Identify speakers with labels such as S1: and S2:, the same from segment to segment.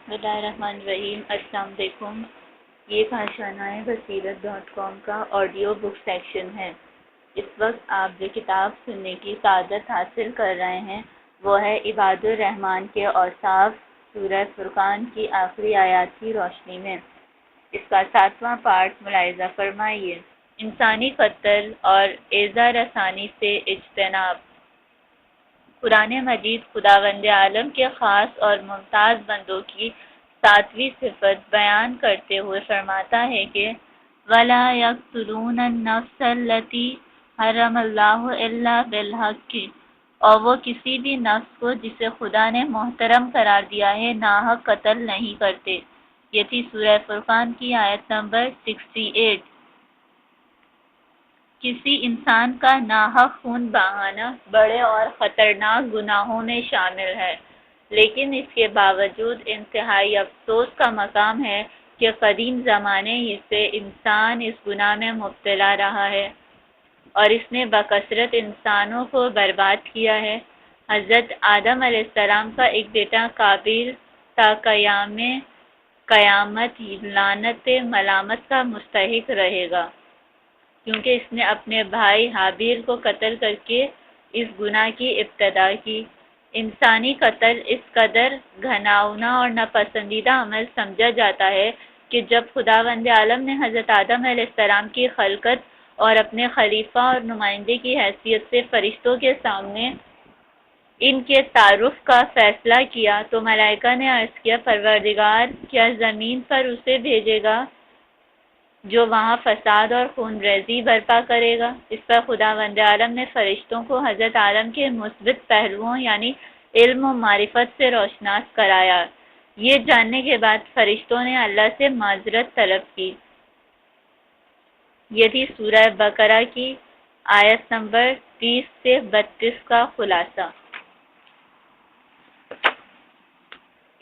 S1: بسم اللہ الرحمن الرحیم۔ السلام علیکم۔ یہ کاشانۂ بصیرت.com کا آڈیو بک سیکشن ہے۔ اس وقت آپ جو کتاب سننے کی سعادت حاصل کر رہے ہیں وہ ہے عباد الرحمن کے اوصاف، سورہ فرقان کی آخری آیات کی روشنی میں۔ اس کا 7واں پارٹ ملاحظہ فرمائیے۔ انسانی قتل اور ایذا رسانی سے اجتناب۔ قرآن مجید خداوند عالم کے خاص اور ممتاز بندوں کی 7ویں صفت بیان کرتے ہوئے فرماتا ہے کہ وَلَا يَقْتُلُونَ النَّفْسَ الَّتِي حَرَّمَ اللَّهُ إِلَّا بِالْحَقِّ، اور وہ کسی بھی نفس کو جسے خدا نے محترم قرار دیا ہے ناحق قتل نہیں کرتے۔ یہ تھی سورہ فرقان کی آیت نمبر 68۔ کسی انسان کا ناحق خون بہانا بڑے اور خطرناک گناہوں میں شامل ہے، لیکن اس کے باوجود انتہائی افسوس کا مقام ہے کہ قدیم زمانے ہی سے انسان اس گناہ میں مبتلا رہا ہے اور اس نے بکثرت انسانوں کو برباد کیا ہے۔ حضرت آدم علیہ السلام کا ایک بیٹا قابیل تا قیامت لعنت ملامت کا مستحق رہے گا، کیونکہ اس نے اپنے بھائی حابیل کو قتل کر کے اس گناہ کی ابتدا کی۔ انسانی قتل اس قدر گھناؤنا اور ناپسندیدہ عمل سمجھا جاتا ہے کہ جب خداوند عالم نے حضرت آدم علیہ السلام کی خلقت اور اپنے خلیفہ اور نمائندے کی حیثیت سے فرشتوں کے سامنے ان کے تعارف کا فیصلہ کیا تو ملائکہ نے عرض کیا، پروردگار کیا زمین پر اسے بھیجے گا جو وہاں فساد اور خون ریزی برپا کرے گا؟ اس پر خداوند عالم نے فرشتوں کو حضرت آدم کے مثبت پہلوؤں یعنی علم و معرفت سے روشناس کرایا۔ یہ جاننے کے بعد فرشتوں نے اللہ سے معذرت طلب کی۔ یہ تھی سورہ بقرہ کی آیت نمبر 30 سے 32 کا خلاصہ۔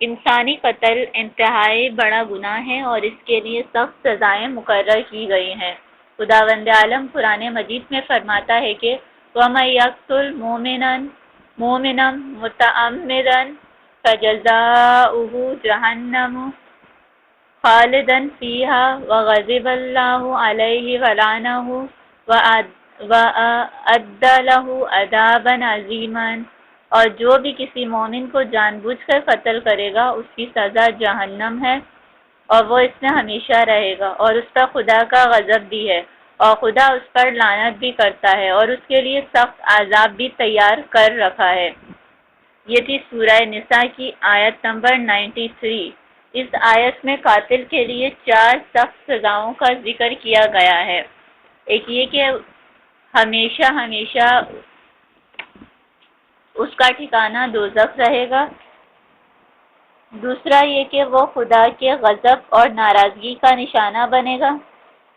S1: انسانی قتل انتہائی بڑا گناہ ہے اور اس کے لیے سخت سزائیں مقرر کی گئی ہیں۔ خداوند عالم قرآن مجید میں فرماتا ہے کہ وَمَن يَقْتُلْ مُؤْمِنًا مُتَعَمِّدًا فَجَزَاؤُهُ جَهَنَّمُ خَالِدًا فِيهَا وَغَضِبَ اللَّهُ عَلَيْهِ وَلَعَنَهُ وَأَعَدَّ لَهُ عَذَابًا عَظِيمًا، اور جو بھی کسی مومن کو جان بوجھ کر قتل کرے گا اس کی سزا جہنم ہے اور وہ اس میں ہمیشہ رہے گا، اور اس پر خدا کا غضب بھی ہے اور خدا اس پر لعنت بھی کرتا ہے اور اس کے لیے سخت عذاب بھی تیار کر رکھا ہے۔ یہ تھی سورہ نساء کی آیت نمبر 93۔ اس آیت میں قاتل کے لیے 4 سخت سزاؤں کا ذکر کیا گیا ہے۔ ایک یہ کہ ہمیشہ ہمیشہ اس کا ٹھکانہ دوزخ رہے گا۔ دوسرا یہ کہ وہ خدا کے غضب اور ناراضگی کا نشانہ بنے گا۔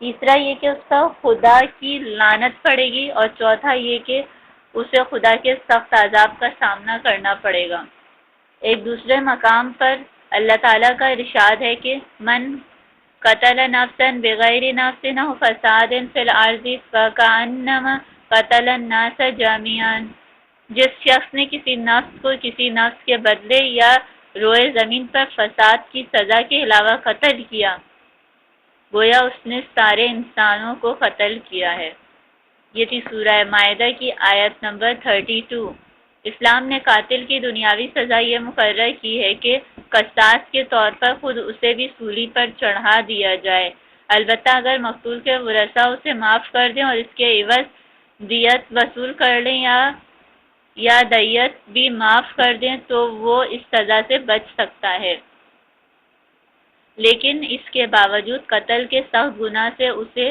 S1: تیسرا یہ کہ اس کا خدا کی لعنت پڑے گی، اور چوتھا یہ کہ اسے خدا کے سخت عذاب کا سامنا کرنا پڑے گا۔ ایک دوسرے مقام پر اللہ تعالیٰ کا ارشاد ہے کہ من قتل نفسا بغیر نفس او فساد فی الارض فکأنما قتل الناس جميعا، جس شخص نے کسی نفس کو کسی نفس کے بدلے یا روئے زمین پر فساد کی سزا کے علاوہ قتل کیا، گویا اس نے سارے انسانوں کو قتل کیا ہے۔ یہ تھی سورہ مائدہ کی آیت نمبر 32۔ اسلام نے قاتل کی دنیاوی سزا یہ مقرر کی ہے کہ قصاص کے طور پر خود اسے بھی سولی پر چڑھا دیا جائے، البتہ اگر مقتول کے ورثاء اسے معاف کر دیں اور اس کے عوض دیت وصول کر لیں یا دیت بھی معاف کر دیں تو وہ اس سزا سے بچ سکتا ہے، لیکن اس کے باوجود قتل کے سخت گناہ سے اسے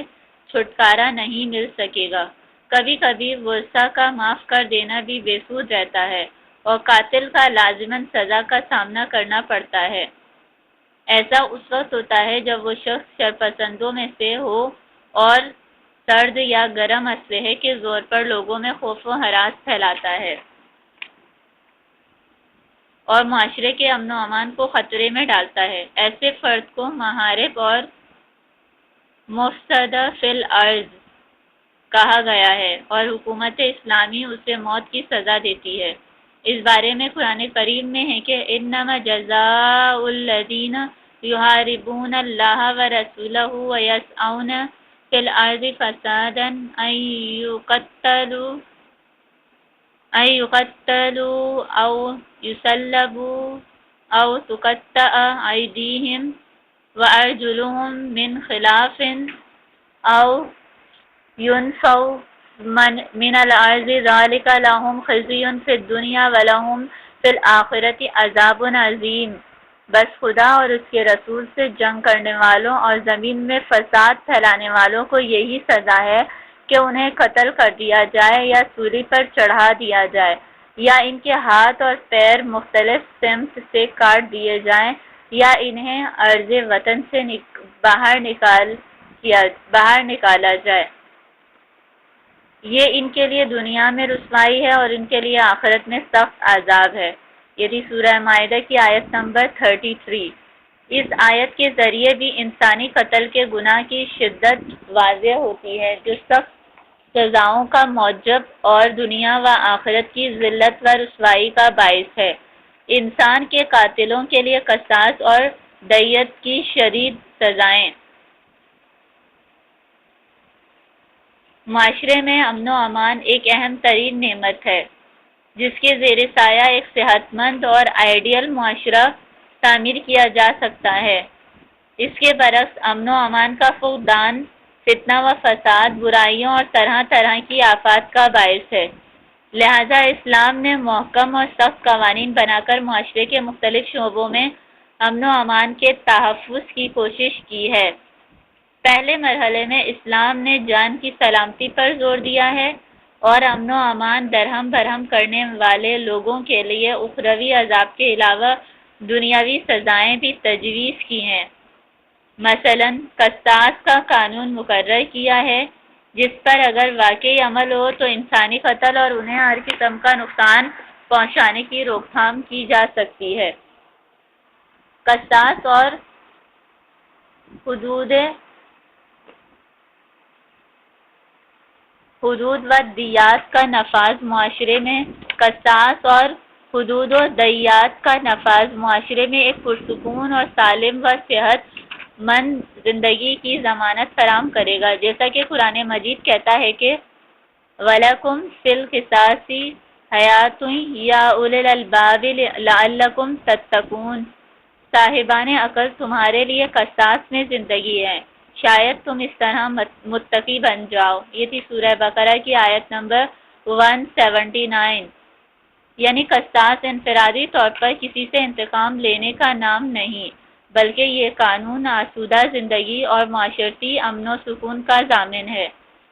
S1: چھٹکارا نہیں مل سکے گا۔ کبھی کبھی ورثاء کا معاف کر دینا بھی بے سود رہتا ہے اور قاتل کا لازماً سزا کا سامنا کرنا پڑتا ہے۔ ایسا اس وقت ہوتا ہے جب وہ شخص شرپسندوں میں سے ہو اور سرد یا گرم اسلحے کے زور پر لوگوں میں خوف و ہراس پھیلاتا ہے اور معاشرے کے امن و امان کو خطرے میں ڈالتا ہے۔ ایسے فرد کو محارب اور مفسدہ فی الارض کہا گیا ہے اور حکومت اسلامی اسے موت کی سزا دیتی ہے۔ اس بارے میں قرآن کریم میں ہے کہ انما جزاء الذین یحاربون اللہ ورسولہ ویسعون فی الارض فسادا ان یقتلوا او یسلبوا او تقطع ایدیہم وارجلہم من خلاف او ينفوا من الارض ذلك لهم خزي في الدنيا ولهم في الآخرة عذاب عظیم۔ بس خدا اور اس کے رسول سے جنگ کرنے والوں اور زمین میں فساد پھیلانے والوں کو یہی سزا ہے کہ انہیں قتل کر دیا جائے یا سولی پر چڑھا دیا جائے یا ان کے ہاتھ اور پیر مختلف سمت سے کاٹ دیے جائیں یا انہیں ارض وطن سے باہر نکالا جائے۔ یہ ان کے لیے دنیا میں رسوائی ہے اور ان کے لیے آخرت میں سخت عذاب ہے۔ یہ تھی سورہ مائدہ کی آیت نمبر 33۔ اس آیت کے ذریعے بھی انسانی قتل کے گناہ کی شدت واضح ہوتی ہے جو سخت سزاؤں کا موجب اور دنیا و آخرت کی ذلت و رسوائی کا باعث ہے۔ انسان کے قاتلوں کے لیے قصاص اور دیت کی شدید سزائیں۔ معاشرے میں امن و امان ایک اہم ترین نعمت ہے جس کے زیر سایہ ایک صحت مند اور آئیڈیل معاشرہ تعمیر کیا جا سکتا ہے۔ اس کے برعکس امن و امان کا فقدان فتنہ و فساد، برائیوں اور طرح طرح کی آفات کا باعث ہے۔ لہذا اسلام نے محکم اور سخت قوانین بنا کر معاشرے کے مختلف شعبوں میں امن و امان کے تحفظ کی کوشش کی ہے۔ پہلے مرحلے میں اسلام نے جان کی سلامتی پر زور دیا ہے اور امن و امان درہم برہم کرنے والے لوگوں کے لیے اخروی عذاب کے علاوہ دنیاوی سزائیں بھی تجویز کی ہیں۔ مثلا قصاص کا قانون مقرر کیا ہے جس پر اگر واقعی عمل ہو تو انسانی قتل اور انہیں ہر قسم کا نقصان پہنچانے کی روک تھام کی جا سکتی ہے۔ قصاص اور حدود و دیات کا نفاذ معاشرے میں قصاص اور حدود و دیات کا نفاذ معاشرے میں ایک پرسکون اور سالم و صحت مند زندگی کی ضمانت فراہم کرے گا، جیسا کہ قرآن مجید کہتا ہے کہ وَلَكُمْ فِي الْقِصَاصِ حَيَاةٌ يَا أُولِي الْأَلْبَابِ لَعَلَّكُمْ تَتَّقُونَ، صاحبان عقل تمہارے لیے قصاص میں زندگی ہے، شاید تم اس طرح متقی بن جاؤ۔ یہ تھی سورہ بقرہ کی آیت نمبر 179۔ یعنی قصاص انفرادی طور پر کسی سے انتقام لینے کا نام نہیں، بلکہ یہ قانون آسودہ زندگی اور معاشرتی امن و سکون کا ضامن ہے۔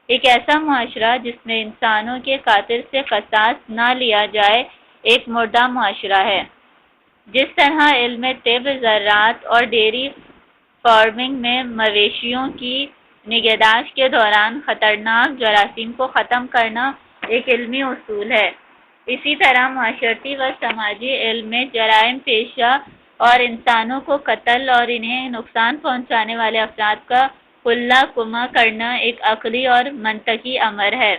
S1: ایک ایسا معاشرہ جس میں انسانوں کے قاتل سے قصاص نہ لیا جائے ایک مردہ معاشرہ ہے۔ جس طرح علم طب، زراعت اور ڈیری فارمنگ میں مویشیوں کی نگہداشت کے دوران خطرناک جراثیم کو ختم کرنا ایک علمی اصول ہے، اسی طرح معاشرتی و سماجی علم میں جرائم پیشہ اور انسانوں کو قتل اور انہیں نقصان پہنچانے والے افراد کا کلا کما کرنا ایک عقلی اور منطقی امر ہے۔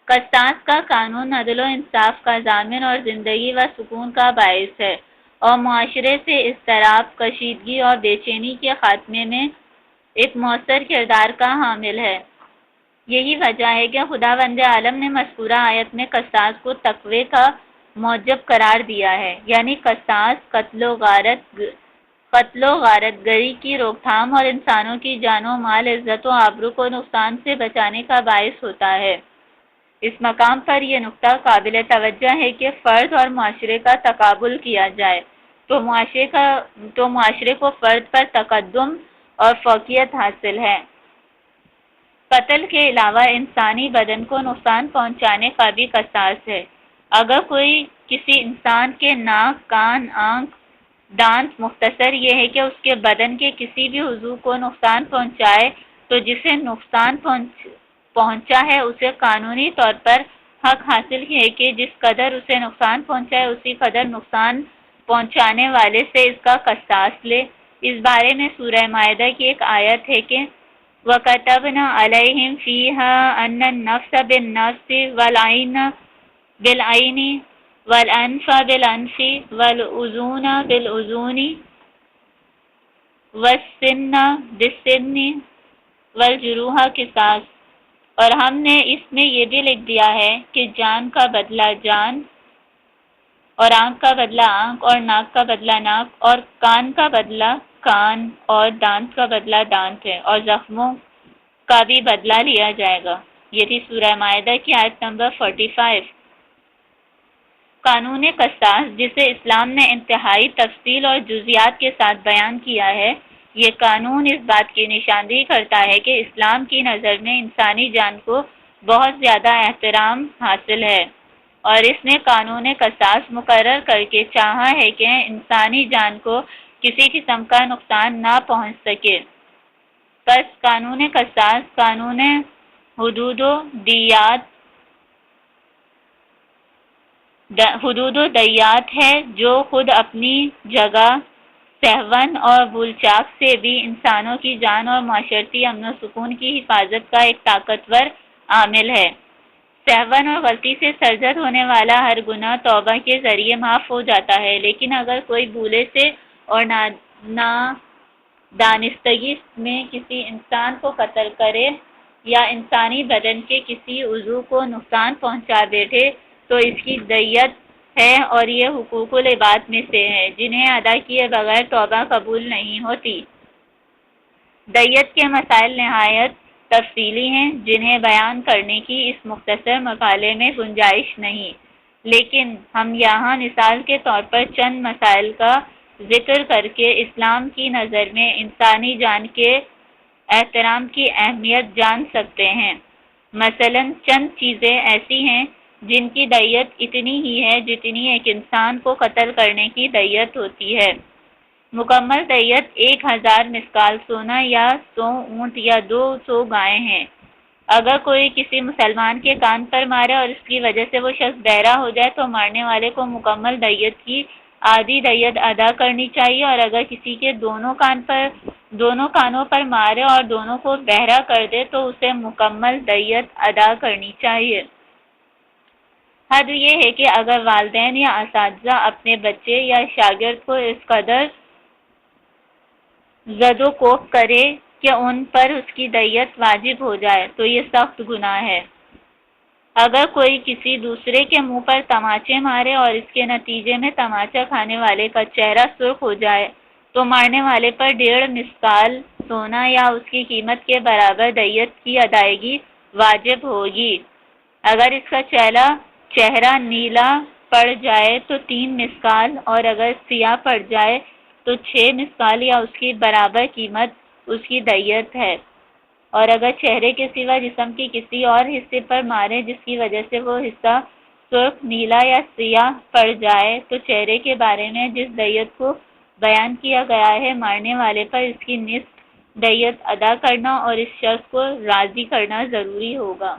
S1: قصاص کا قانون عدل و انصاف کا ضامن اور زندگی و سکون کا باعث ہے اور معاشرے سے اضطراب، کشیدگی اور بے چینی کے خاتمے میں ایک مؤثر کردار کا حامل ہے۔ یہی وجہ ہے کہ خداوند عالم نے مذکورہ آیت میں قصاص کو تقوی کا موجب قرار دیا ہے، یعنی قصاص قتل و غارت گری کی روک تھام اور انسانوں کی جان و مال، عزت و آبرو کو نقصان سے بچانے کا باعث ہوتا ہے۔ اس مقام پر یہ نقطہ قابل توجہ ہے کہ فرد اور معاشرے کا تقابل کیا جائے تو معاشرے کو فرد پر تقدم اور فوقیت حاصل ہے۔ قتل کے علاوہ انسانی بدن کو نقصان پہنچانے کا بھی قصاص ہے۔ اگر کوئی کسی انسان کے ناک، کان، آنکھ، دانت، مختصر یہ ہے کہ اس کے بدن کے کسی بھی عضو کو نقصان پہنچائے تو جسے نقصان پہنچا ہے اسے قانونی طور پر حق حاصل ہے کہ جس قدر اسے نقصان پہنچائے اسی قدر نقصان پہنچانے والے سے اس کا قصاص لے۔ اس بارے میں سورہ مائدہ کی ایک آیت ہے کہ وَكَتَبْنَا عَلَيْهِمْ فِيهَا أَنَّ النَّفْسَ بِالنَّفْسِ وَالْعَيْنَ بِالْعَيْنِ والانف بالانف والاذون بالاذون والسن بالسن والجروح قصاص۔ اور ہم نے اس میں یہ بھی لکھ دیا ہے کہ جان کا بدلہ جان، اور آنکھ کا بدلہ آنکھ، اور ناک کا بدلہ ناک، اور کان کا بدلہ کان، اور دانت کا بدلہ دانت ہے، اور زخموں کا بھی بدلہ لیا جائے گا۔ یہ تھی سورہ مائدہ کی آیت نمبر 45۔ قانون قصاص، جسے اسلام نے انتہائی تفصیل اور جزیات کے ساتھ بیان کیا ہے، یہ قانون اس بات کی نشاندہی کرتا ہے کہ اسلام کی نظر میں انسانی جان کو بہت زیادہ احترام حاصل ہے، اور اس نے قانون قصاص مقرر کر کے چاہا ہے کہ انسانی جان کو کسی قسم کا نقصان نہ پہنچ سکے۔ پس قانون قصاص قانون حدود و دیات ہے، جو خود اپنی جگہ سہون اور بولچاک سے بھی انسانوں کی جان اور معاشرتی امن و سکون کی حفاظت کا ایک طاقتور عامل ہے۔ سہون اور غلطی سے سرزد ہونے والا ہر گناہ توبہ کے ذریعے معاف ہو جاتا ہے، لیکن اگر کوئی بھولے سے اور نادانستگی میں کسی انسان کو قتل کرے یا انسانی بدن کے کسی عضو کو نقصان پہنچا بیٹھے تو اس کی دیت ہے، اور یہ حقوق العباد میں سے ہے جنہیں ادا کیے بغیر توبہ قبول نہیں ہوتی۔ دیت کے مسائل نہایت تفصیلی ہیں، جنہیں بیان کرنے کی اس مختصر مقالے میں گنجائش نہیں، لیکن ہم یہاں مثال کے طور پر چند مسائل کا ذکر کر کے اسلام کی نظر میں انسانی جان کے احترام کی اہمیت جان سکتے ہیں۔ مثلا چند چیزیں ایسی ہیں جن کی دیت اتنی ہی ہے جتنی ایک انسان کو قتل کرنے کی دیت ہوتی ہے۔ مکمل دیت 1000 مسکال سونا یا 100 اونٹ یا 200 گائیں ہیں۔ اگر کوئی کسی مسلمان کے کان پر مارے اور اس کی وجہ سے وہ شخص بہرا ہو جائے تو مارنے والے کو مکمل دیت کی آدھی دیت ادا کرنی چاہیے، اور اگر کسی کے دونوں کانوں پر مارے اور دونوں کو بہرا کر دے تو اسے مکمل دیت ادا کرنی چاہیے۔ حد یہ ہے کہ اگر والدین یا اساتذہ اپنے بچے یا شاگرد کو اس قدر زد و کوب کرے کہ ان پر اس کی دیت واجب ہو جائے تو یہ سخت گناہ ہے۔ اگر کوئی کسی دوسرے کے منہ پر تماچے مارے اور اس کے نتیجے میں تماچا کھانے والے کا چہرہ سرخ ہو جائے تو مارنے والے پر 1.5 مسکال سونا یا اس کی قیمت کے برابر دیت کی ادائیگی واجب ہوگی۔ اگر اس کا چہرہ نیلا پڑ جائے تو 3 مسکال، اور اگر سیاہ پڑ جائے تو 6 مسکال یا اس کی برابر قیمت اس کی دیت ہے، اور اگر چہرے کے سوا جسم کے کسی اور حصے پر مارے جس کی وجہ سے وہ حصہ سرخ، نیلا یا سیاہ پڑ جائے تو چہرے کے بارے میں جس دیت کو بیان کیا گیا ہے مارنے والے پر اس کی نصف دیت ادا کرنا اور اس شخص کو راضی کرنا ضروری ہوگا۔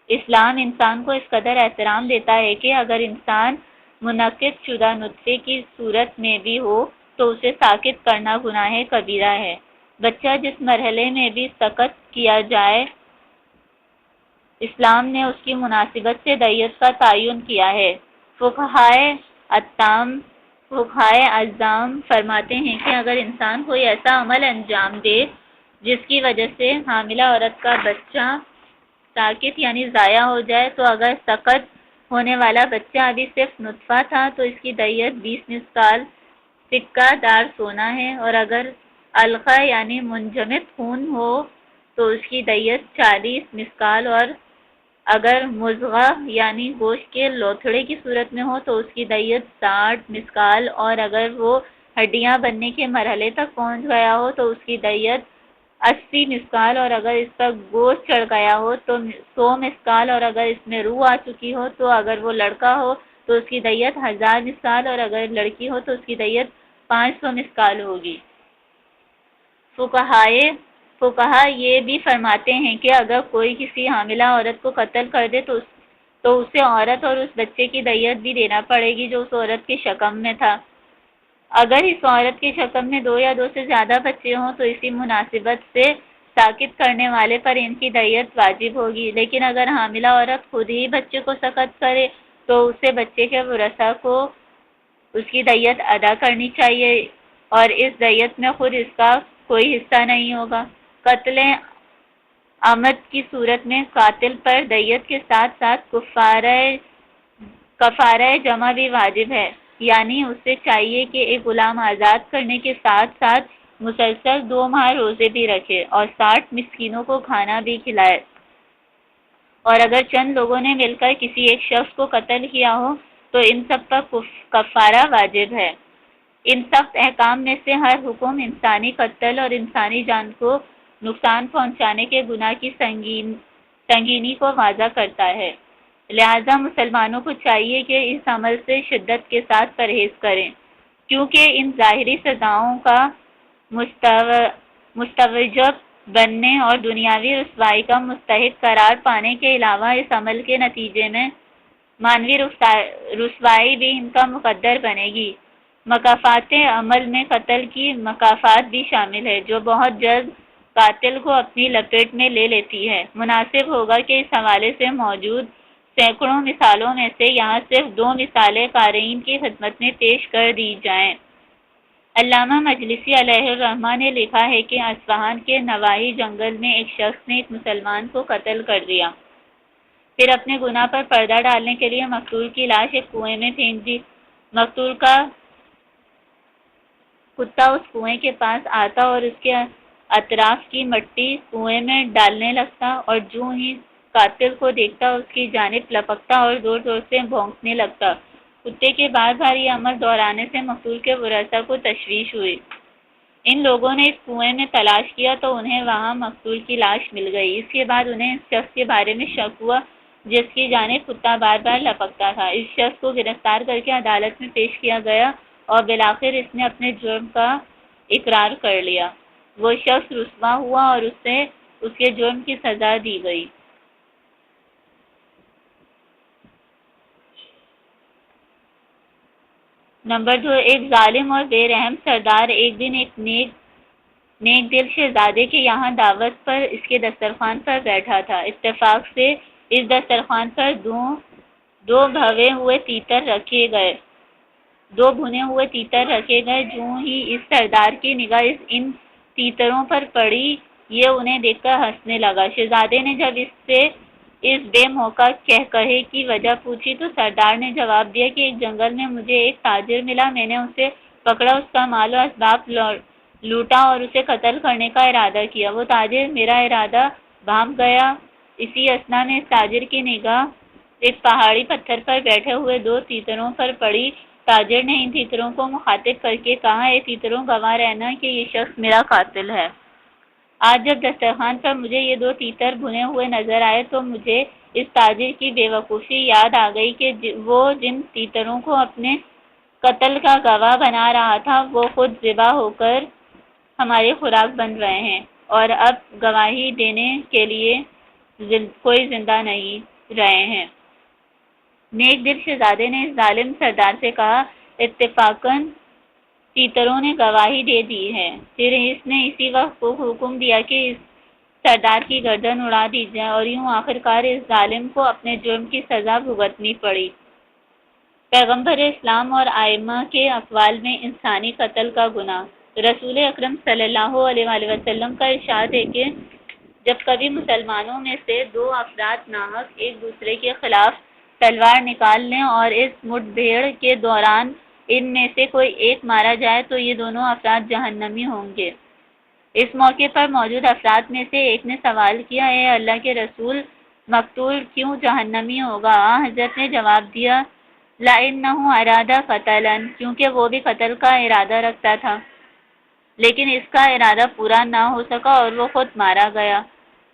S1: اسلام انسان کو اس قدر احترام دیتا ہے کہ اگر انسان منعقد شدہ نطفے کی صورت میں بھی ہو تو اسے ساکت کرنا گناہ کبیرہ ہے۔ بچہ جس مرحلے میں بھی سقط کیا جائے اسلام نے اس کی مناسبت سے دیت کا تعین کیا ہے۔ فقہائے اعظم فرماتے ہیں کہ اگر انسان کوئی ایسا عمل انجام دے جس کی وجہ سے حاملہ عورت کا بچہ ساکت یعنی ضائع ہو جائے تو اگر سقط ہونے والا بچہ ابھی صرف نطفہ تھا تو اس کی دیت 20 مسکال سکہ دار سونا ہے، اور اگر علقہ یعنی منجمد خون ہو تو اس کی دیت 40 مسکال، اور اگر مضغہ یعنی گوشت کے لوتھڑے کی صورت میں ہو تو اس کی دیت 60 مسکال، اور اگر وہ ہڈیاں بننے کے مرحلے تک پہنچ گیا ہو تو اس کی دیت 80 مسکال، اور اگر اس پر گوشت چڑھ گیا ہو تو 100 مسکال، اور اگر اس میں روح آ چکی ہو تو اگر وہ لڑکا ہو تو اس کی دیت 1000 مسکال، اور اگر لڑکی ہو تو اس کی دیت 500 مسکال ہوگی۔ فقہا یہ بھی فرماتے ہیں کہ اگر کوئی کسی حاملہ عورت کو قتل کر دے تو اسے عورت اور اس بچے کی دیت بھی دینا پڑے گی جو اس عورت کے شکم میں تھا۔ اگر اس عورت کے شکم میں 2 یا 2 سے زیادہ بچے ہوں تو اسی مناسبت سے ساکت کرنے والے پر ان کی دیت واجب ہوگی، لیکن اگر حاملہ عورت خود ہی بچے کو سقط کرے تو اسے بچے کے ورثہ کو اس کی دیت ادا کرنی چاہیے، اور اس دیت میں خود اس کا کوئی حصہ نہیں ہوگا۔ قتل عمد کی صورت میں قاتل پر دیت کے ساتھ ساتھ کفارہ جمع بھی واجب ہے، یعنی اسے چاہیے کہ ایک غلام آزاد کرنے کے ساتھ ساتھ مسلسل 2 ماہ روزے بھی رکھے اور 60 مسکینوں کو کھانا بھی کھلائے، اور اگر چند لوگوں نے مل کر کسی ایک شخص کو قتل کیا ہو تو ان سب پر کفارہ واجب ہے۔ ان سخت احکام میں سے ہر حکم انسانی قتل اور انسانی جان کو نقصان پہنچانے کے گناہ کی سنگینی کو واضح کرتا ہے، لہذا مسلمانوں کو چاہیے کہ اس عمل سے شدت کے ساتھ پرہیز کریں، کیونکہ ان ظاہری سزاؤں کا مستوجب بننے اور دنیاوی رسوائی کا مستحق قرار پانے کے علاوہ اس عمل کے نتیجے میں معنوی رسوائی بھی ان کا مقدر بنے گی۔ مکافات عمل میں قتل کی مکافات بھی شامل ہے، جو بہت جلد قاتل کو اپنی لپیٹ میں لے لیتی ہے۔ مناسب ہوگا کہ اس حوالے سے موجود سینکڑوں مثالوں میں سے یہاں صرف 2 مثالیں قارئین کی خدمت میں پیش کر دی جائیں۔ علامہ مجلسی علیہ الرحمہ نے لکھا ہے کہ اصفہان کے نواحی جنگل میں ایک شخص نے ایک مسلمان کو قتل کر دیا، پھر اپنے گناہ پر پردہ ڈالنے کے لیے مقتول کی لاش ایک کنویں میں پھینک دی۔ مقتول کا کتا اس کنویں کے پاس آتا اور اس کے اطراف کی مٹی کنویں میں ڈالنے لگتا، اور جو ہی قاتل کو دیکھتا اس کی جانب لپکتا اور زور زور سے بھونکنے لگتا۔ کتے کے بار بار یہ عمل دہرانے سے مقتول کے ورثہ کو تشویش ہوئی۔ ان لوگوں نے اس کنویں میں تلاش کیا تو انہیں وہاں مقتول کی لاش مل گئی۔ اس کے بعد انہیں اس شخص کے بارے میں شک ہوا جس کی جانب کتا بار بار لپکتا تھا۔ اس شخص کو گرفتار کر کے عدالت میں پیش کیا گیا اور بالآخر اس نے اپنے جرم کا اقرار کر لیا۔ وہ شخص رسوا ہوا اور اسے اس کے جرم کی سزا دی گئی۔ نمبر 2، ایک ظالم اور بے رحم سردار ایک دن ایک نیک دل شہزادے کے یہاں دعوت پر اس کے دسترخوان پر بیٹھا تھا۔ اتفاق سے اس دسترخوان پر دو بھنے ہوئے تیتر رکھے گئے۔ جو ہی اس سردار کی نگاہ ان تیتروں پر پڑی، یہ انہیں دیکھ کر ہنسنے لگا۔ شہزادے نے جب اس سے اس بے موقع کہے کی وجہ پوچھی تو سردار نے جواب دیا کہ ایک جنگل میں مجھے ایک تاجر ملا، میں نے اسے پکڑا، اس کا مال و اسباب لوٹا اور اسے قتل کرنے کا ارادہ کیا۔ وہ تاجر میرا ارادہ بھانپ گیا۔ اسی اثنا میں اس تاجر کی نگاہ ایک پہاڑی پتھر پر بیٹھے ہوئے 2 تیتروں پر پڑی۔ تاجر نے ان تیتروں کو مخاطب کر کے کہا، اے تیتروں، گواہ رہنا کہ یہ شخص میرا قاتل ہے۔ آج جب دسترخوان پر مجھے یہ 2 تیتر بھنے ہوئے نظر آئے تو مجھے اس تاجر کی بے وقوفی یاد آ گئی کہ وہ جن تیتروں کو اپنے قتل کا گواہ بنا رہا تھا وہ خود ذبح ہو کر ہماری خوراک بن رہے ہیں، اور اب گواہی دینے کے لیے کوئی زندہ نہیں رہے ہیں۔ نیک دل شہزادے نے اس ظالم سردار سے کہا، اتفاقاً تیتروں نے گواہی دے دی ہے۔ پھر اس نے اسی وقت حکم دیا کہ اس سردار کی گردن اڑا دی جائے، اور یوں آخرکار اس ظالم کو اپنے جرم کی سزا بھگتنی پڑی۔ پیغمبر اسلام اور ائمہ کے اقوال میں انسانی قتل کا گناہ۔ رسول اکرم صلی اللہ علیہ وآلہ وسلم کا ارشاد ہے کہ جب کبھی مسلمانوں میں سے 2 افراد ناحق ایک دوسرے کے خلاف تلوار نکال لیں اور اس مٹ بھیڑ کے دوران ان میں سے کوئی ایک مارا جائے تو یہ دونوں افراد جہنمی ہوں گے۔ اس موقع پر موجود افراد میں سے ایک نے سوال کیا، اے اللہ کے رسول، مقتول کیوں جہنمی ہوگا؟ حضرت نے جواب دیا، لَإِنَّهُ أَرَادَ قَتْلًا، کیونکہ وہ بھی قتل کا ارادہ رکھتا تھا، لیکن اس کا ارادہ پورا نہ ہو سکا اور وہ خود مارا گیا۔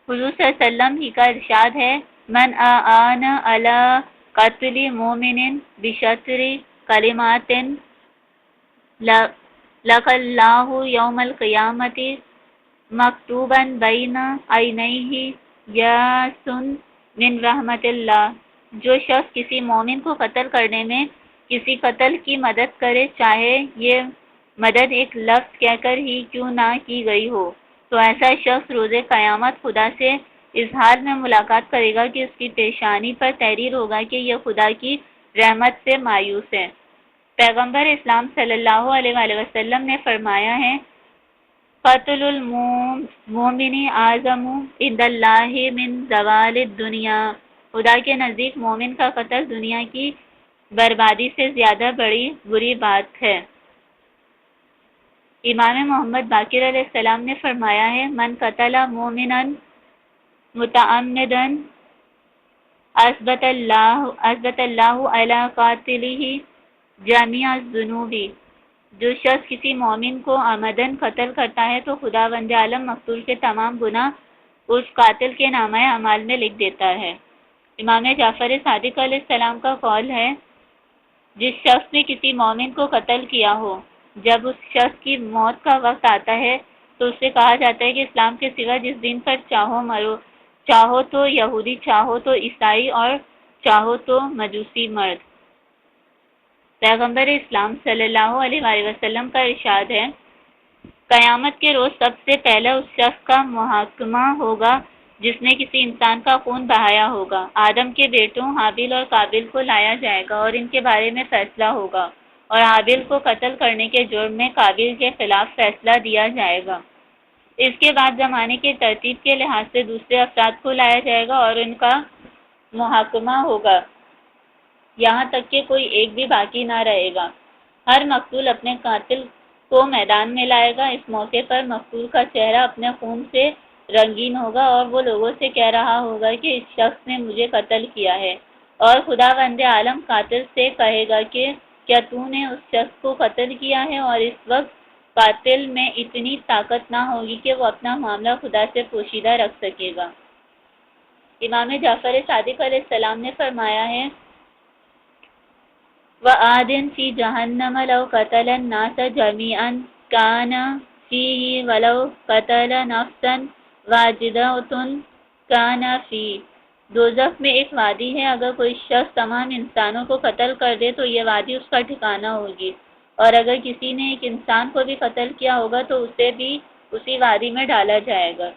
S1: حضور صلی اللہ علیہ وسلم ہی کا ارشاد ہے، من اعان علی قتل مومن بشطر کلمات لقى اللہ یوم القیامت مکتوبا بین عینیہ یاس من رحمت اللہ۔ جو شخص کسی مومن کو قتل کرنے میں کسی قتل کی مدد کرے، چاہے یہ مدد ایک لفظ کہہ کر ہی کیوں نہ کی گئی ہو، تو ایسا شخص روز قیامت خدا سے اس حال میں ملاقات کرے گا کہ اس کی پیشانی پر تحریر ہوگا کہ یہ خدا کی رحمت سے مایوس ہیں۔ پیغمبر اسلام صلی اللہ علیہ وآلہ وسلم نے فرمایا ہے قتل المومن اعظم عند اللہ من زوال الدنیا، خدا کے نزدیک مومن کا قتل دنیا کی بربادی سے زیادہ بڑی بری بات ہے۔ امام محمد باقر علیہ السلام نے فرمایا ہے من قتل مومنا متعمدا اثبت اللہ علی قاتلہ جميع الذنوب، جو شخص کسی مومن کو عمدن قتل کرتا ہے تو خداوند عالم مقتول کے تمام گناہ اس قاتل کے نامہ اعمال میں لکھ دیتا ہے۔ امام جعفر صادق علیہ السلام کا قول ہے جس شخص نے کسی مومن کو قتل کیا ہو، جب اس شخص کی موت کا وقت آتا ہے تو اس سے کہا جاتا ہے کہ اسلام کے سوا جس دین پر چاہو مرو، چاہو تو یہودی، چاہو تو عیسائی اور چاہو تو مجوسی مرد۔ پیغمبر اسلام صلی اللہ علیہ وآلہ وسلم کا ارشاد ہے قیامت کے روز سب سے پہلے اس شخص کا محاکمہ ہوگا جس نے کسی انسان کا خون بہایا ہوگا۔ آدم کے بیٹوں حابیل اور قابیل کو لایا جائے گا اور ان کے بارے میں فیصلہ ہوگا، اور حابیل کو قتل کرنے کے جرم میں قابیل کے خلاف فیصلہ دیا جائے گا۔ اس کے بعد زمانے کی ترتیب کے لحاظ سے دوسرے افراد کو لایا جائے گا اور ان کا محاکمہ ہوگا، یہاں تک کہ کوئی ایک بھی باقی نہ رہے گا۔ ہر مقتول اپنے قاتل کو میدان میں لائے گا۔ اس موقع پر مقتول کا چہرہ اپنے خون سے رنگین ہوگا اور وہ لوگوں سے کہہ رہا ہوگا کہ اس شخص نے مجھے قتل کیا ہے، اور خداوند عالم قاتل سے کہے گا کہ کیا تو نے اس شخص کو قتل کیا ہے، اور اس وقت قاتل میں اتنی طاقت نہ ہوگی کہ وہ اپنا معاملہ خدا سے پوشیدہ رکھ سکے گا۔ امام جعفر صادق علیہ السلام نے فرمایا ہے وَآدٍ فِي جَهَنَّمَ لَوْ قَتَلَ النَّاسَ جَمِيعًا كَانَ فِيهِ وَلَوْ قَتَلَ نَفْسًا وَاحِدَةً كَانَ فِيهِ، دوزخ میں ایک وادی ہے، اگر کوئی شخص تمام انسانوں کو قتل کر دے تو یہ وادی اس کا ٹھکانہ ہوگی، اور اگر کسی نے ایک انسان کو بھی قتل کیا ہوگا تو اسے بھی اسی وادی میں ڈالا جائے گا۔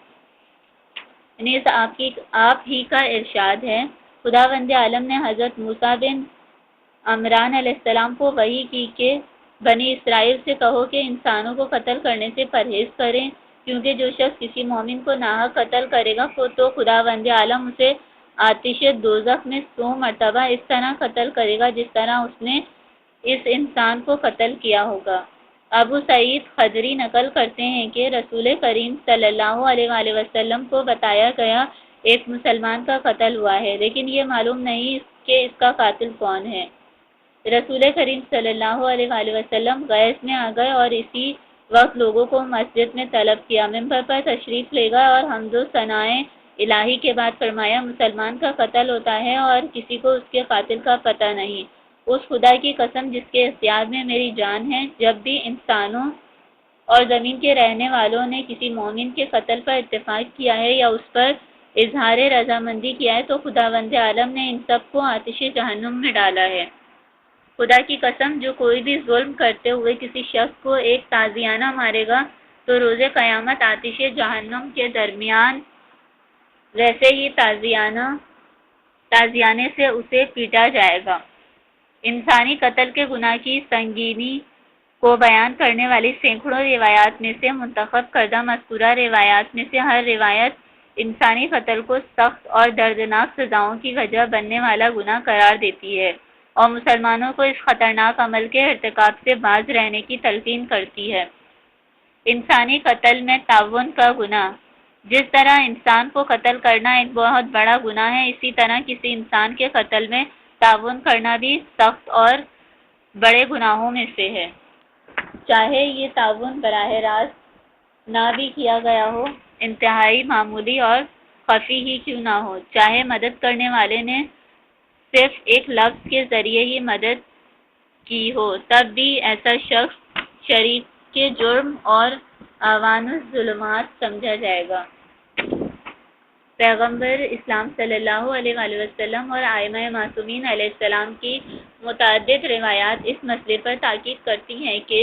S1: نیز آپ ہی کا ارشاد ہے خداوند عالم نے حضرت موسیٰ بن عمران علیہ السلام کو وحی کی کہ بنی اسرائیل سے کہو کہ انسانوں کو قتل کرنے سے پرہیز کریں، کیونکہ جو شخص کسی مومن کو ناحق قتل کرے گا تو خداوند عالم اسے آتش دوزخ میں 100 مرتبہ اس طرح قتل کرے گا جس طرح اس نے اس انسان کو قتل کیا ہوگا۔ ابو سعید خدری نقل کرتے ہیں کہ رسول کریم صلی اللہ علیہ وآلہ وسلم کو بتایا گیا ایک مسلمان کا قتل ہوا ہے، لیکن یہ معلوم نہیں کہ اس کا قاتل کون ہے۔ رسول کریم صلی اللہ علیہ وآلہ وسلم غیظ میں آ گئے اور اسی وقت لوگوں کو مسجد میں طلب کیا، ممبر پر تشریف لے گئے اور حمد و ثنائے الہی کے بعد فرمایا مسلمان کا قتل ہوتا ہے اور کسی کو اس کے قاتل کا پتہ نہیں۔ اس خدا کی قسم جس کے اختیار میں میری جان ہے، جب بھی انسانوں اور زمین کے رہنے والوں نے کسی مومن کے قتل پر اتفاق کیا ہے یا اس پر اظہار رضامندی کیا ہے تو خداوند عالم نے ان سب کو آتش جہنم میں ڈالا ہے۔ خدا کی قسم جو کوئی بھی ظلم کرتے ہوئے کسی شخص کو ایک تازیانہ مارے گا تو روز قیامت آتش جہنم کے درمیان ویسے ہی تازیانے سے اسے پیٹا جائے گا۔ انسانی قتل کے گناہ کی سنگینی کو بیان کرنے والی سینکڑوں روایات میں سے منتخب کردہ مذکورہ روایات میں سے ہر روایت انسانی قتل کو سخت اور دردناک سزاؤں کی وجہ بننے والا گناہ قرار دیتی ہے اور مسلمانوں کو اس خطرناک عمل کے ارتکاب سے باز رہنے کی تلقین کرتی ہے۔ انسانی قتل میں تعاون کا گناہ، جس طرح انسان کو قتل کرنا ایک بہت بڑا گناہ ہے، اسی طرح کسی انسان کے قتل میں تعاون کرنا بھی سخت اور بڑے گناہوں میں سے ہے، چاہے یہ تعاون براہ راست نہ بھی کیا گیا ہو، انتہائی معمولی اور خفی ہی کیوں نہ ہو، چاہے مدد کرنے والے نے صرف ایک لفظ کے ذریعے ہی مدد کی ہو، تب بھی ایسا شخص شریک کے جرم اور اعوان الظلمات سمجھا جائے گا۔ پیغمبر اسلام صلی اللہ علیہ وآلہ وسلم اور ائمہ معصومین علیہ السلام کی متعدد روایات اس مسئلے پر تاکید کرتی ہیں کہ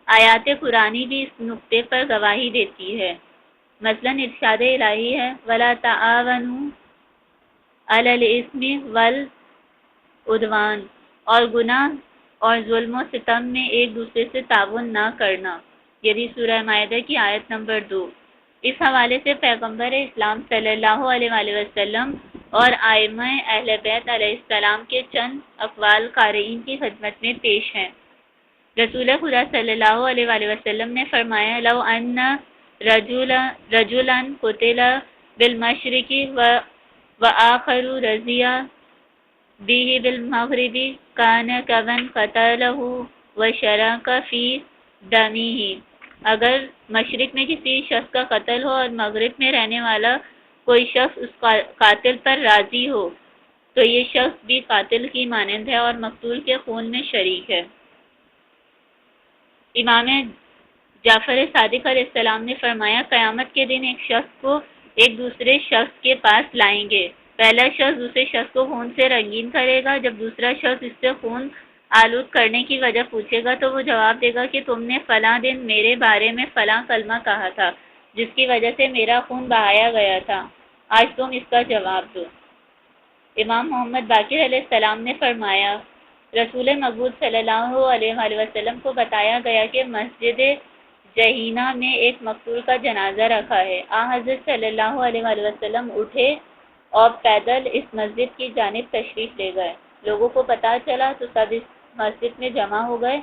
S1: آیات قرآنی بھی اس نقطے پر گواہی دیتی ہے۔ مثلاً ارشاد الہی ہے وَلَا تَعَاوَنُوا عَلَى الْإِثْمِ وَالْعُدْوَانِ، اور گناہ اور ظلم و ستم میں ایک دوسرے سے تعاون نہ کرنا، یعنی سورہ مائدہ کی آیت نمبر 2۔ اس حوالے سے پیغمبر اسلام صلی اللہ علیہ وآلہ وسلم اور ائمہ اہل بیت علیہ السلام کے چند اقوال قارئین کی خدمت میں پیش ہیں۔ رسول خدا صلی اللہ علیہ وآلہ وسلم نے فرمایا، لو ان رجلا قتل بالمشرق وآخر رضی به بالمغرب کان کمن قتلہ وشرک فی دمہ۔ اگر مشرق میں کسی شخص کا قتل ہو اور مغرب میں رہنے والا کوئی شخص اس قاتل پر راضی ہو تو یہ شخص بھی قاتل کی مانند ہے اور مقتول کے خون میں شریک ہے۔ امام جعفر صادق علیہ السلام نے فرمایا، قیامت کے دن ایک شخص کو ایک دوسرے شخص کے پاس لائیں گے۔ پہلا شخص دوسرے شخص کو خون سے رنگین کرے گا۔ جب دوسرا شخص اس سے خون آلود کرنے کی وجہ پوچھے گا تو وہ جواب دے گا کہ تم نے فلاں دن میرے بارے میں فلاں کلمہ کہا تھا جس کی وجہ سے میرا خون بہایا گیا تھا، آج تم اس کا جواب دو۔ امام محمد باقر علیہ السلام نے فرمایا، رسول مقبول صلی اللہ علیہ وآلہ وسلم کو بتایا گیا کہ مسجد جہینہ میں ایک مقتول کا جنازہ رکھا ہے۔ حضرت صلی اللہ علیہ وآلہ وسلم اٹھے اور پیدل اس مسجد کی جانب تشریف لے گئے۔ لوگوں کو پتہ چلا تو سب اس مسجد میں جمع ہو گئے۔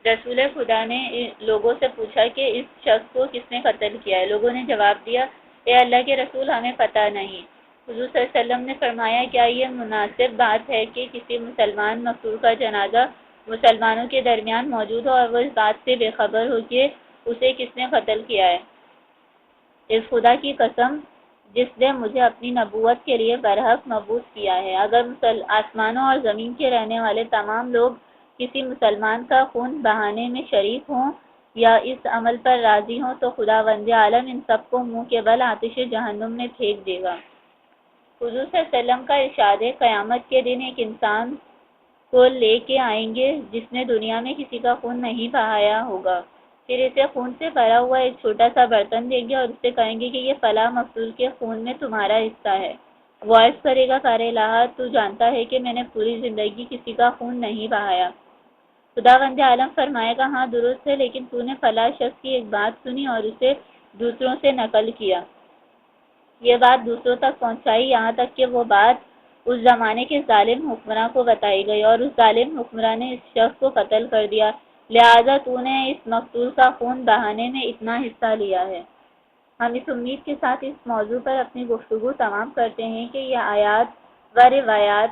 S1: رسول خدا نے لوگوں سے پوچھا کہ اس شخص کو کس نے قتل کیا ہے؟ لوگوں نے جواب دیا، اے اللہ کے رسول، ہمیں پتہ نہیں۔ حضور صلی اللہ علیہ وسلم نے فرمایا، کیا یہ مناسب بات ہے کہ کسی مسلمان مقتول کا جنازہ مسلمانوں کے درمیان موجود ہو اور وہ اس بات سے بے خبر ہو کہ اسے کس نے قتل کیا ہے؟ اس خدا کی قسم جس نے مجھے اپنی نبوت کے لیے برحق مبعوث کیا ہے، اگر آسمانوں اور زمین کے رہنے والے تمام لوگ کسی مسلمان کا خون بہانے میں شریک ہوں یا اس عمل پر راضی ہوں تو خداوند عالم ان سب کو منہ کے بل آتش جہنم میں پھینک دے گا۔ حضور صلی اللہ علیہ وسلم کا ارشاد ہے، قیامت کے دن ایک انسان کو لے کے آئیں گے جس نے دنیا میں کسی کا خون نہیں بہایا ہوگا، پھر اسے خون سے بھرا ہوا ایک چھوٹا سا برتن دیں گے اور اس سے کہیں گے کہ یہ فلاں مقتول کے خون میں تمہارا حصہ ہے۔ وہ عرض کرے گا، کار الہ، تو جانتا ہے کہ میں نے پوری زندگی کسی کا خون نہیں بہایا۔ خداوند عالم فرمائے گا، ہاں درست ہے، لیکن تو نے فلاں شخص کی ایک بات سنی اور اسے دوسروں سے نقل کیا، یہ بات دوسروں تک پہنچائی، یہاں تک کہ وہ بات اس زمانے کے ظالم حکمراں کو بتائی گئی اور اس ظالم حکمراں نے اس شخص کو قتل کر دیا، لہذا تو نے اس مقتول کا خون بہانے میں اتنا حصہ لیا ہے۔ ہم اس امید کے ساتھ اس موضوع پر اپنی گفتگو تمام کرتے ہیں کہ یہ آیات و روایات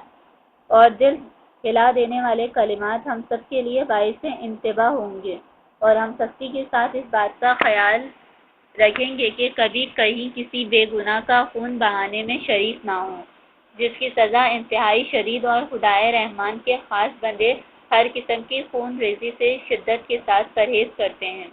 S1: اور دل ہلا دینے والے کلمات ہم سب کے لیے باعث انتباہ ہوں گے، اور ہم سختی کے ساتھ اس بات کا خیال رکھیں گے کہ کبھی کہیں کسی بے گناہ کا خون بہانے میں شریک نہ ہوں، جس کی سزا انتہائی شدید اور خدائے رحمان کے خاص بندے ہر قسم کی خون ریزی سے شدت کے ساتھ پرہیز کرتے ہیں۔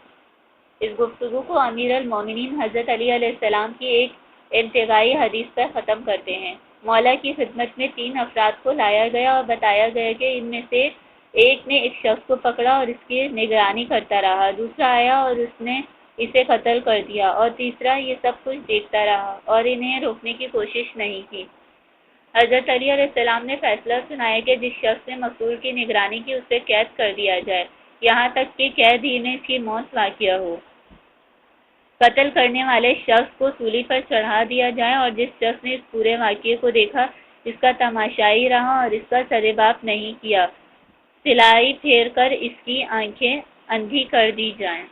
S1: اس گفتگو کو امیر المومنین حضرت علی علیہ السلام کی ایک انتہائی حدیث پر ختم کرتے ہیں۔ مولا کی خدمت میں 3 افراد کو لایا گیا اور بتایا گیا کہ ان میں سے ایک نے ایک شخص کو پکڑا اور اس کی نگرانی کرتا رہا، دوسرا آیا اور اس نے اسے قتل کر دیا، اور تیسرا یہ سب کچھ دیکھتا رہا اور انہیں روکنے کی کوشش نہیں کی۔ حضرت علی علیہ السلام نے فیصلہ سنایا کہ جس شخص نے مقتول کی نگرانی کی اسے قید کر دیا جائے، یہاں تک کہ قید ہی میں اس کی موت واقع ہو۔ قتل کرنے والے شخص کو سولی پر چڑھا دیا جائے اور جس شخص نے اس پورے واقعے کو دیکھا اس کا تماشائی رہا اور اس کا سرباب نہیں کیا، سلائی پھیر کر اس کی آنکھیں اندھی کر دی جائیں۔